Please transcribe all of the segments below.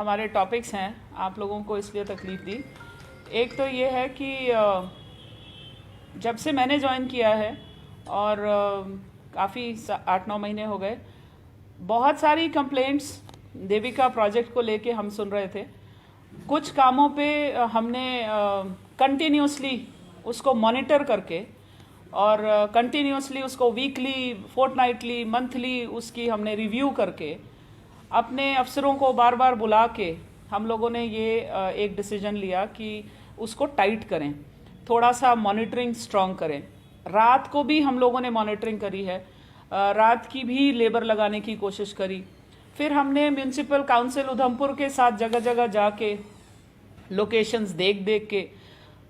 हमारे टॉपिक्स हैं आप लोगों को इसलिए तकलीफ़ दी। एक तो ये है कि जब से मैंने ज्वाइन किया है और काफ़ी 8-9 महीने हो गए, बहुत सारी कंप्लेंट्स देविका प्रोजेक्ट को लेके हम सुन रहे थे। कुछ कामों पे हमने कंटिन्यूसली उसको मॉनिटर करके और कंटिन्यूसली उसको वीकली, फोर्टनाइटली, मंथली उसकी हमने रिव्यू करके अपने अफसरों को बार बार बुला के हम लोगों ने ये एक डिसीजन लिया कि उसको टाइट करें, थोड़ा सा मॉनिटरिंग स्ट्रॉन्ग करें। रात को भी हम लोगों ने मॉनिटरिंग करी है, रात की भी लेबर लगाने की कोशिश करी। फिर हमने म्यूनसिपल काउंसिल उधमपुर के साथ जगह जगह जाके लोकेशंस देख देख के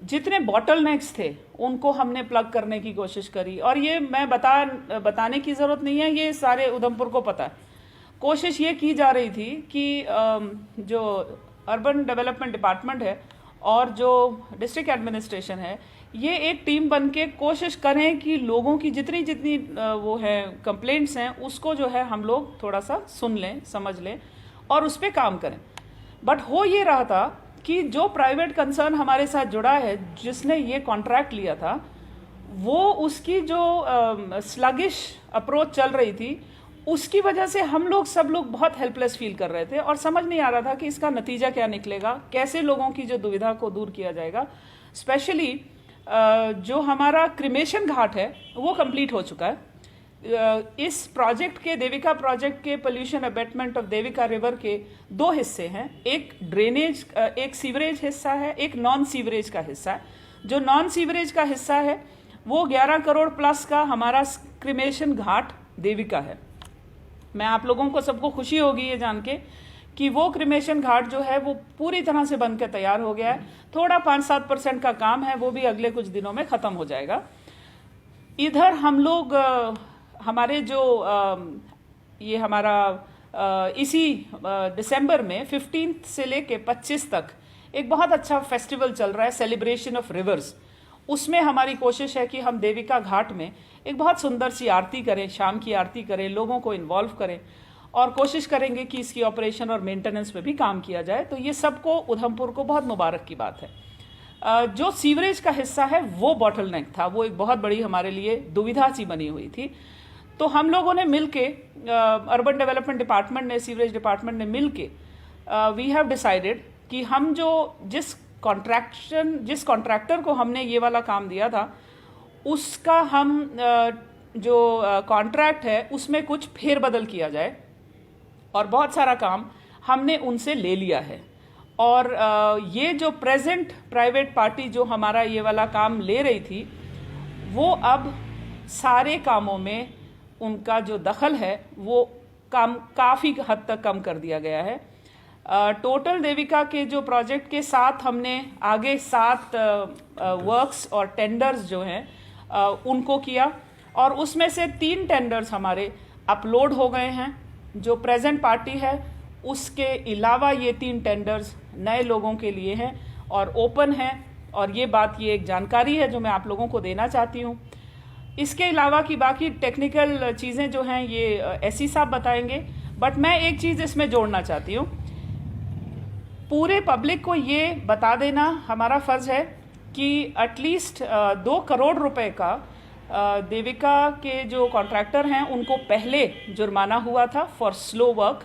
जितने बॉटलनेक्स थे उनको हमने प्लग करने की कोशिश करी। और ये मैं बताने की ज़रूरत नहीं है, ये सारे उधमपुर को पता है। कोशिश ये की जा रही थी कि जो अर्बन डेवलपमेंट डिपार्टमेंट है और जो डिस्ट्रिक्ट एडमिनिस्ट्रेशन है, ये एक टीम बन के कोशिश करें कि लोगों की जितनी जितनी वो है कंप्लेंट्स हैं उसको जो है हम लोग थोड़ा सा सुन लें, समझ लें और उस पर काम करें। बट हो ये रहा था कि जो प्राइवेट कंसर्न हमारे साथ जुड़ा है, जिसने ये कॉन्ट्रैक्ट लिया था, वो उसकी जो स्लगिश अप्रोच चल रही थी, उसकी वजह से हम लोग सब लोग बहुत हेल्पलेस फील कर रहे थे और समझ नहीं आ रहा था कि इसका नतीजा क्या निकलेगा, कैसे लोगों की जो दुविधा को दूर किया जाएगा। स्पेशली जो हमारा क्रिमेशन घाट है वो कंप्लीट हो चुका है। इस प्रोजेक्ट के, देविका प्रोजेक्ट के pollution abatement of Devika river के 2 हिस्से हैं। एक ड्रेनेज, एक सीवरेज हिस्सा है, एक नॉन सीवरेज का हिस्सा है। जो नॉन सीवरेज का हिस्सा है वो 11 करोड़ प्लस का हमारा क्रिमेशन घाट देविका है। मैं आप लोगों को सबको खुशी होगी ये जान के कि वो क्रिमेशन घाट जो है वो पूरी तरह से बन के तैयार हो गया है। थोड़ा 5-7% का काम है, वो भी अगले कुछ दिनों में ख़त्म हो जाएगा। इधर हम लोग हमारे जो ये हमारा इसी दिसंबर में 15 से लेके 25 तक एक बहुत अच्छा फेस्टिवल चल रहा है, सेलिब्रेशन ऑफ रिवर्स। उसमें हमारी कोशिश है कि हम देविका घाट में एक बहुत सुंदर सी आरती करें, शाम की आरती करें, लोगों को इन्वॉल्व करें और कोशिश करेंगे कि इसकी ऑपरेशन और मेंटेनेंस पे भी काम किया जाए। तो ये सबको, उधमपुर को बहुत मुबारक की बात है। जो सीवरेज का हिस्सा है वो बॉटलनेक था, वो एक बहुत बड़ी हमारे लिए दुविधा सी बनी हुई थी। तो हम लोगों ने मिल के, अर्बन डेवलपमेंट डिपार्टमेंट ने, सीवरेज डिपार्टमेंट ने मिल के वी हैव डिसाइडेड कि हम जिस कॉन्ट्रैक्टर को हमने ये वाला काम दिया था, उसका हम जो कॉन्ट्रैक्ट है उसमें कुछ फेरबदल किया जाए और बहुत सारा काम हमने उनसे ले लिया है। और ये जो प्रेजेंट प्राइवेट पार्टी जो हमारा ये वाला काम ले रही थी, वो अब सारे कामों में उनका जो दखल है वो काम काफ़ी हद तक कम कर दिया गया है। टोटल देविका के जो प्रोजेक्ट के साथ हमने आगे 7 वर्क्स और टेंडर्स जो हैं उनको किया और उसमें से 3 टेंडर्स हमारे अपलोड हो गए हैं। जो प्रेजेंट पार्टी है उसके अलावा ये 3 टेंडर्स नए लोगों के लिए हैं और ओपन हैं। और ये एक जानकारी है जो मैं आप लोगों को देना चाहती हूँ। इसके अलावा की बाकी टेक्निकल चीज़ें जो हैं ये एसई साहब बताएंगे। बट मैं एक चीज़ इसमें जोड़ना चाहती हूँ, पूरे पब्लिक को ये बता देना हमारा फ़र्ज़ है कि एटलीस्ट 2 करोड़ रुपए का देविका के जो कॉन्ट्रैक्टर हैं उनको पहले जुर्माना हुआ था फॉर स्लो वर्क,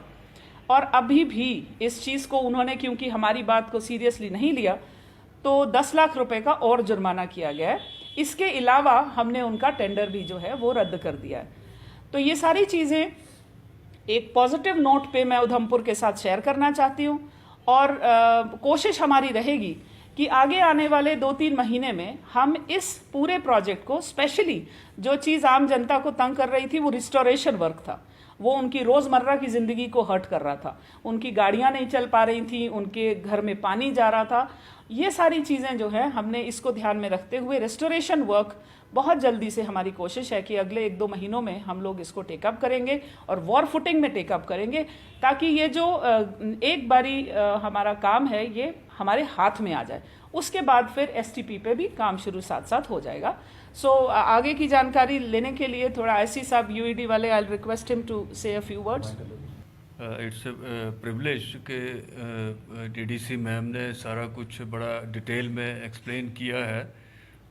और अभी भी इस चीज़ को उन्होंने, क्योंकि हमारी बात को सीरियसली नहीं लिया, तो 10 लाख रुपए का और जुर्माना किया गया है। इसके अलावा हमने उनका टेंडर भी जो है वो रद्द कर दिया है। तो ये सारी चीज़ें एक पॉजिटिव नोट पे मैं उधमपुर के साथ शेयर करना चाहती हूँ और कोशिश हमारी रहेगी कि आगे आने वाले 2-3 महीने में हम इस पूरे प्रोजेक्ट को, स्पेशली जो चीज़ आम जनता को तंग कर रही थी वो रिस्टोरेशन वर्क था, वो उनकी रोज़मर्रा की ज़िंदगी को हर्ट कर रहा था, उनकी गाड़ियाँ नहीं चल पा रही थी, उनके घर में पानी जा रहा था। ये सारी चीज़ें जो है हमने इसको ध्यान में रखते हुए रेस्टोरेशन वर्क बहुत जल्दी से, हमारी कोशिश है कि अगले 1-2 महीनों में हम लोग इसको टेकअप करेंगे और वॉर फुटिंग में टेकअप करेंगे, ताकि ये जो एक बारी हमारा काम है ये हमारे हाथ में आ जाए। उसके बाद फिर एसटीपी पे भी काम शुरू साथ साथ हो जाएगा। सो आगे की जानकारी लेने के लिए थोड़ा आईसी साहब यूईडी वाले, आई रिक्वेस्ट हिम टू से a few words. It's privilege के डीडीसी मैम ने सारा कुछ बड़ा डिटेल में एक्सप्लेन किया है।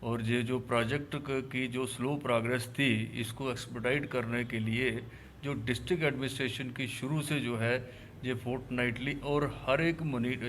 और ये जो प्रोजेक्ट की जो स्लो प्रोग्रेस थी, इसको एक्सपर्टाइट करने के लिए जो डिस्ट्रिक्ट एडमिनिस्ट्रेशन की शुरू से जो है ये फोर्टनाइटली और हर एक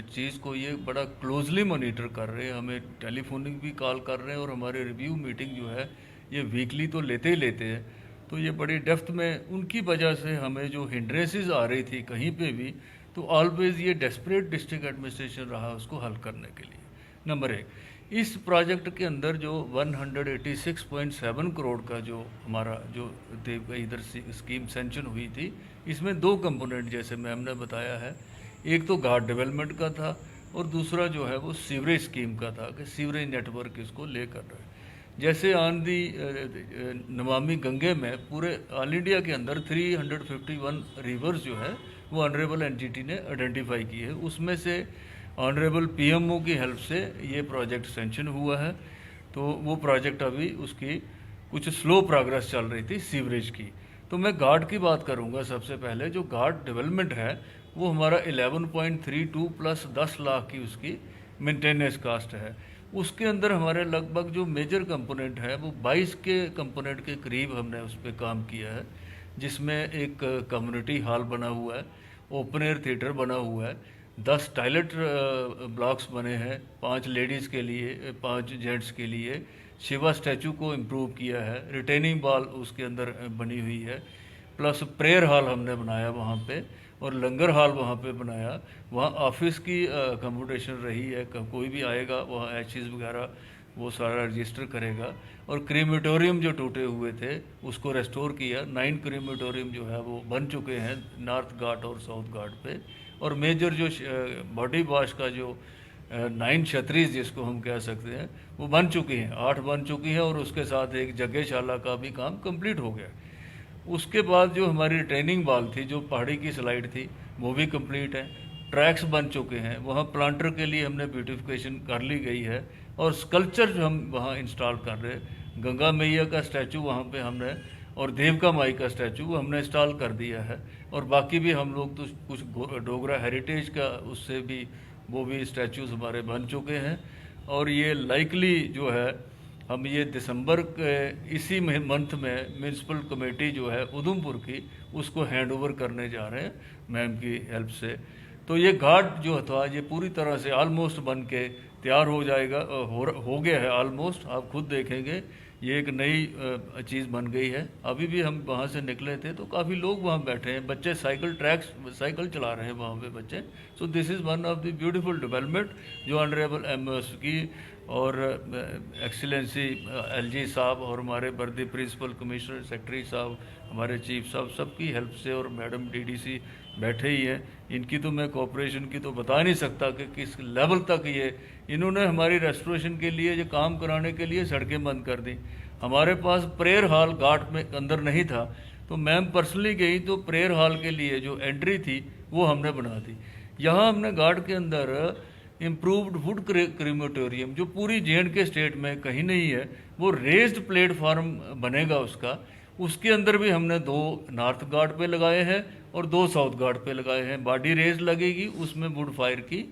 चीज़ को ये बड़ा क्लोजली मॉनिटर कर रहे हैं। हमें टेलीफोनिक भी कॉल कर रहे हैं और हमारे रिव्यू मीटिंग जो है ये वीकली तो लेते ही लेते हैं। तो ये बड़ी डेप्थ में उनकी वजह से हमें जो हिंड्रेंसेस आ रही थी कहीं पे भी, तो ऑलवेज ये डेस्परेट डिस्ट्रिक्ट एडमिनिस्ट्रेशन रहा उसको हल करने के लिए। नंबर एक, इस प्रोजेक्ट के अंदर जो 186.7 करोड़ का जो हमारा जो इधर स्कीम सेंक्शन हुई थी, इसमें दो कंपोनेंट जैसे मैम ने बताया है, एक तो घाट डेवलपमेंट का था और दूसरा जो है वो सीवरेज स्कीम का था कि सीवरेज नेटवर्क इसको ले कर रहे हैं। जैसे ऑन दी नमामि गंगे में पूरे ऑल इंडिया के अंदर 351 रिवर्स जो है वो ऑनरेबल एनजीटी ने आइडेंटिफाई की है, उसमें से ऑनरेबल पीएमओ की हेल्प से ये प्रोजेक्ट सेंक्शन हुआ है। तो वो प्रोजेक्ट अभी उसकी कुछ स्लो प्रोग्रेस चल रही थी सीवरेज की। तो मैं घाट की बात करूंगा सबसे पहले। जो घाट डेवलपमेंट है वो हमारा 11.32 प्लस 10 लाख की उसकी मेंटेनेंस कास्ट है। उसके अंदर हमारे लगभग जो मेजर कंपोनेंट है वो 22 के कंपोनेंट के करीब हमने उस पर काम किया है, जिसमें एक कम्युनिटी हॉल बना हुआ है, ओपन एयर थिएटर बना हुआ है, 10 टॉयलेट ब्लॉक्स बने हैं, 5 लेडीज़ के लिए, 5 जेंट्स के लिए। शिवा स्टैचू को इम्प्रूव किया है, रिटेनिंग वॉल उसके अंदर बनी हुई है, प्लस प्रेयर हॉल हमने बनाया वहाँ पे, और लंगर हॉल वहाँ पे बनाया। वहाँ ऑफिस की अकोमोडेशन रही है, कोई भी आएगा वहाँ एचेस वगैरह वो सारा रजिस्टर करेगा। और क्रीमेटोरियम जो टूटे हुए थे उसको रेस्टोर किया। 9 क्रीमेटोरियम जो है वो बन चुके हैं नॉर्थ घाट और साउथ घाट पे। और मेजर जो बॉडी वॉश का जो 9 छतरीज जिसको हम कह सकते हैं वो बन चुकी हैं, 8 बन चुकी हैं, और उसके साथ एक जगहशाला का भी काम कंप्लीट हो गया। उसके बाद जो हमारी ट्रेनिंग वॉल थी, जो पहाड़ी की स्लाइड थी, वो भी कंप्लीट है। ट्रैक्स बन चुके हैं, वहाँ प्लांटर के लिए हमने ब्यूटिफिकेशन कर ली गई है। और स्कल्पचर जो हम वहाँ इंस्टॉल कर रहे हैं, गंगा मैया का स्टैचू वहाँ पे हमने, और देवका माई का स्टैचू वो हमने इंस्टॉल कर दिया है। और बाकी भी हम लोग तो कुछ डोगरा हेरिटेज का उससे भी वो भी स्टैचूज हमारे बन चुके हैं। और ये लाइकली जो है हम ये दिसंबर के इसी मंथ में म्यूनसिपल कमेटी जो है उधमपुर की उसको हैंड ओवर करने जा रहे हैं मैम की हेल्प से। तो ये घाट जो था ये पूरी तरह से ऑलमोस्ट बन के तैयार हो जाएगा, हो गया है ऑलमोस्ट। आप खुद देखेंगे ये एक नई चीज़ बन गई है। अभी भी हम वहाँ से निकले थे तो काफ़ी लोग वहाँ बैठे हैं, बच्चे साइकिल चला रहे हैं वहाँ पे बच्चे। So this is one of the beautiful development जो ऑनरेबल एमओएस की और एक्सीलेंसी एलजी साहब और हमारे बर्दी प्रिंसिपल कमिश्नर सेक्रेटरी साहब, हमारे चीफ साहब, सबकी हेल्प से, और मैडम डीडीसी बैठे ही हैं। इनकी तो मैं कोऑपरेशन की तो बता नहीं सकता कि किस लेवल तक ये इन्होंने हमारी रेस्टोरेशन के लिए ये काम कराने के लिए सड़कें बंद कर दी। हमारे पास प्रेयर हॉल घाट में अंदर नहीं था, तो मैम पर्सनली गई तो प्रेयर हॉल के लिए जो एंट्री थी वो हमने बना दी। यहाँ हमने घाट के अंदर इम्प्रूव्ड वुड क्रीमेटोरियम जो पूरी जे.एंड.के स्टेट में कहीं नहीं है, वो रेज्ड प्लेटफार्म बनेगा उसका। उसके अंदर भी हमने 2 नॉर्थ घाट पे लगाए हैं और 2 साउथ घाट पे लगाए हैं। बॉडी रेज लगेगी, उसमें वुड फायर की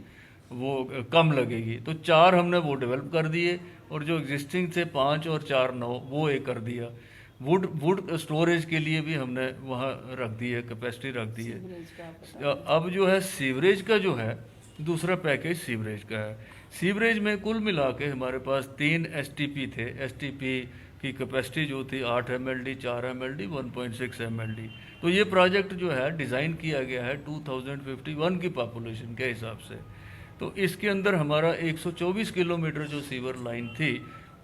वो कम लगेगी, तो 4 हमने वो डेवलप कर दिए। और जो एग्जिस्टिंग थे 5 और 4 9 वो एक कर दिया। वुड स्टोरेज के लिए भी हमने वहाँ रख दी है, कैपेसिटी रख दी है। अब जो है सीवरेज का जो है दूसरा पैकेज सीवरेज का है। सीवरेज में कुल मिला के हमारे पास 3 एसटीपी थे। एसटीपी की कैपेसिटी जो थी 8 एमएलडी, 4 एमएलडी, 1.6 एमएलडी। तो ये प्रोजेक्ट जो है डिज़ाइन किया गया है 2051 की पॉपुलेशन के हिसाब से। तो इसके अंदर हमारा 124 किलोमीटर जो सीवर लाइन थी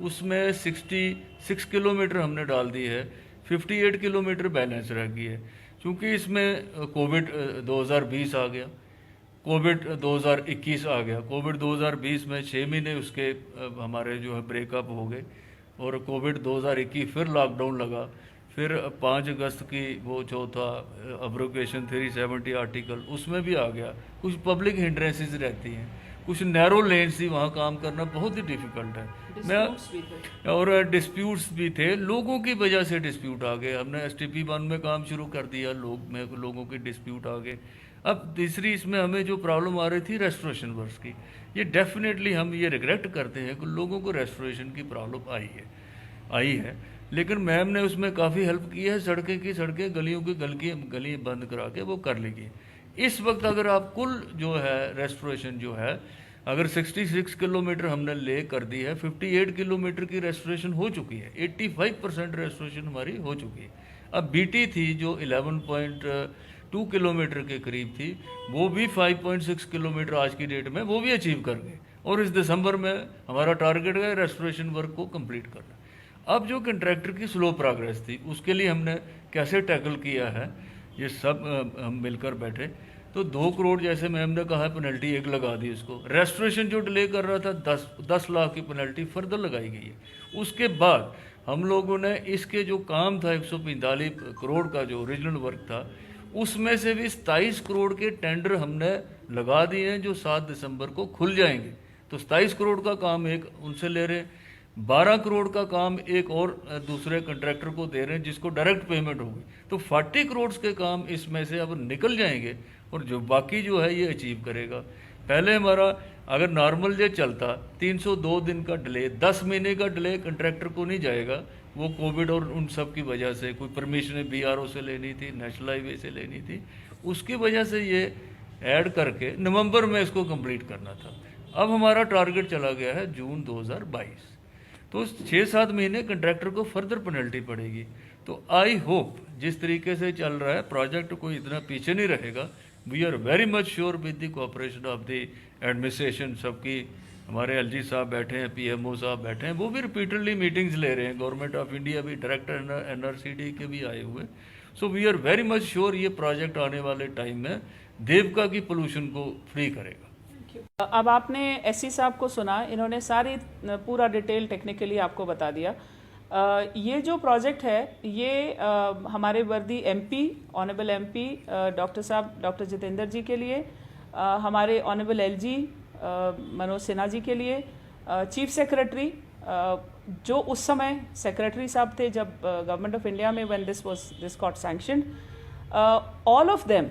उसमें 66 किलोमीटर हमने डाल दी है, 58 किलोमीटर बैलेंस रह गई है। क्योंकि इसमें कोविड 2020 आ गया, कोविड 2021 आ गया। कोविड 2020 में 6 महीने उसके हमारे जो है ब्रेकअप हो गए, और कोविड 2021 फिर लॉकडाउन लगा। फिर 5 अगस्त की वो जो था अब्रोगेशन 370 आर्टिकल उसमें भी आ गया। कुछ पब्लिक हिंड्रेंसेस रहती हैं, कुछ नैरो लेन्स थी, वहाँ काम करना बहुत ही डिफ़िकल्ट है। Disputes भी थे। और डिस्प्यूट्स भी थे, लोगों की वजह से डिस्प्यूट आ गए। हमने STP 1 में काम शुरू कर दिया, लोगों के डिस्प्यूट आ गए। अब तीसरी इसमें हमें जो प्रॉब्लम आ रही थी रेस्टोरेशन वर्क्स की, ये डेफिनेटली हम ये रिग्रेट करते हैं कि लोगों को रेस्टोरेशन की प्रॉब्लम आई है। लेकिन मैम ने उसमें काफ़ी हेल्प की है, सड़कें गलियों की गली बंद करा के वो कर ली गई। इस वक्त अगर आप कुल जो है रेस्टोरेशन जो है, अगर 66 किलोमीटर हमने ले कर दी है, 58 किलोमीटर की रेस्टोरेशन हो चुकी है, 85% रेस्टोरेशन हमारी हो चुकी है। अब BT थी जो 11.2 किलोमीटर के करीब थी, वो भी 5.6 किलोमीटर आज की डेट में वो भी अचीव कर गए, और इस दिसंबर में हमारा टारगेट है रेस्टोरेशन वर्क को कंप्लीट करना। अब जो कंट्रैक्टर की स्लो प्रोग्रेस थी, उसके लिए हमने कैसे टैकल किया है, ये सब हम मिलकर बैठे तो 2 करोड़ जैसे मैम ने कहा पेनल्टी एक लगा दी उसको। रेस्टोरेशन जो डिले कर रहा था 10 लाख की पेनल्टी फर्दर लगाई गई है। उसके बाद हम लोगों ने इसके जो काम था 145 करोड़ का जो ओरिजिनल वर्क था, उसमें से भी 27 करोड़ के टेंडर हमने लगा दिए हैं जो 7 दिसंबर को खुल जाएंगे। तो 27 करोड़ का काम एक उनसे ले रहे हैं, 12 करोड़ का काम एक और दूसरे कंट्रैक्टर को दे रहे हैं जिसको डायरेक्ट पेमेंट होगी। तो 40 करोड़ के काम इसमें से अब निकल जाएंगे, और जो बाकी जो है ये अचीव करेगा। पहले हमारा अगर नॉर्मल ये चलता 302 दिन का डिले, 10 महीने का डिले कंट्रैक्टर को नहीं जाएगा। वो कोविड और उन सब की वजह से कोई परमिशन BRO से लेनी थी, नेशनल हाईवे से लेनी थी, उसकी वजह से ये ऐड करके नवंबर में इसको कंप्लीट करना था। अब हमारा टारगेट चला गया है जून 2022, तो 6-7 महीने कंट्रैक्टर को फर्दर पेनल्टी पड़ेगी। तो आई होप जिस तरीके से चल रहा है प्रोजेक्ट कोई इतना पीछे नहीं रहेगा। We are very much sure with the cooperation of the administration. सबकी हमारे LG साहब बैठे हैं, PMO साहब बैठे हैं, वो भी रिपीटेडली मीटिंग्स ले रहे हैं। गवर्नमेंट ऑफ इंडिया भी, डायरेक्टर NRCD के भी आए हुए। So we are very much sure ये प्रोजेक्ट आने वाले टाइम में देवका की पोल्यूशन को फ्री करेगा। अब आपने SC साहब को सुना, इन्होंने सारी पूरा डिटेल टेक्निकली आपको बता दिया। ये जो प्रोजेक्ट है ये हमारे वर्दी MP, ऑनरेबल MP डॉक्टर साहब डॉक्टर जितेंद्र जी के लिए, हमारे ऑनरेबल LG मनोज सिन्हा जी के लिए, चीफ सेक्रेटरी जो उस समय सेक्रेटरी साहब थे जब गवर्नमेंट ऑफ इंडिया में when this got sanctioned, all of them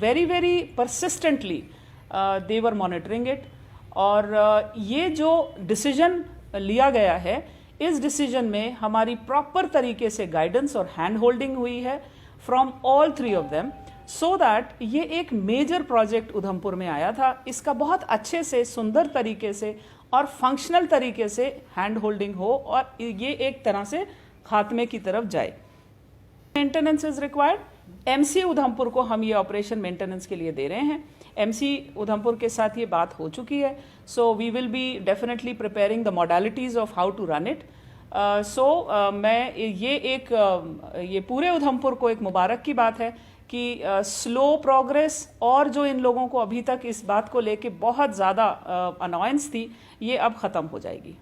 very very persistently they were monitoring it. और ये जो डिसीजन लिया गया है, इस डिसीजन में हमारी प्रॉपर तरीके से गाइडेंस और हैंड होल्डिंग हुई है from all 3 of them, so that ये एक मेजर प्रोजेक्ट उधमपुर में आया था, इसका बहुत अच्छे से सुंदर तरीके से और फंक्शनल तरीके से हैंड होल्डिंग हो और ये एक तरह से खात्मे की तरफ जाए। Maintenance is required. MC Udhampur को हम ये ऑपरेशन मेंटेनेंस के लिए दे रहे हैं। MC उधमपुर के साथ ये बात हो चुकी है। So we will be definitely preparing the modalities of how to run it. मैं ये पूरे उधमपुर को एक मुबारक की बात है कि स्लो प्रोग्रेस और जो इन लोगों को अभी तक इस बात को लेके बहुत ज़्यादा अनॉयंस थी, ये अब ख़त्म हो जाएगी।